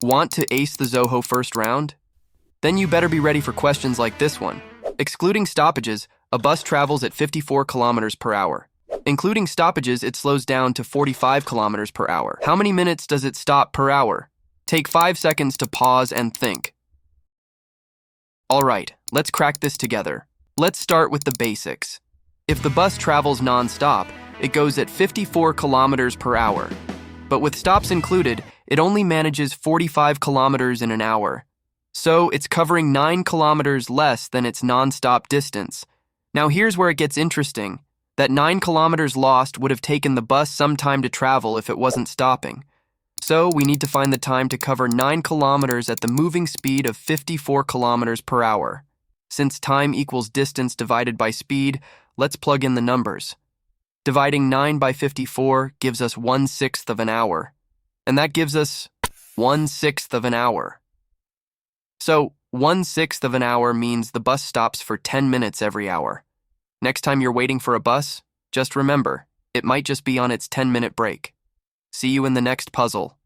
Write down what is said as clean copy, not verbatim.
Want to ace the Zoho first round? Then you better be ready for questions like this one. Excluding stoppages, a bus travels at 54 kilometers per hour. Including stoppages, it slows down to 45 kilometers per hour. How many minutes does it stop per hour? Take 5 seconds to pause and think. All right, let's crack this together. Let's start with the basics. If the bus travels non-stop, it goes at 54 kilometers per hour. But with stops included, it only manages 45 kilometers in an hour. So it's covering 9 kilometers less than its non-stop distance. Now here's where it gets interesting. That 9 kilometers lost would have taken the bus some time to travel if it wasn't stopping. So we need to find the time to cover 9 kilometers at the moving speed of 54 kilometers per hour. Since time equals distance divided by speed, let's plug in the numbers. Dividing 9 by 54 gives us 1/6 of an hour. And that gives us 1/6 of an hour. So 1/6 of an hour means the bus stops for 10 minutes every hour. Next time you're waiting for a bus, just remember, it might just be on its 10-minute break. See you in the next puzzle.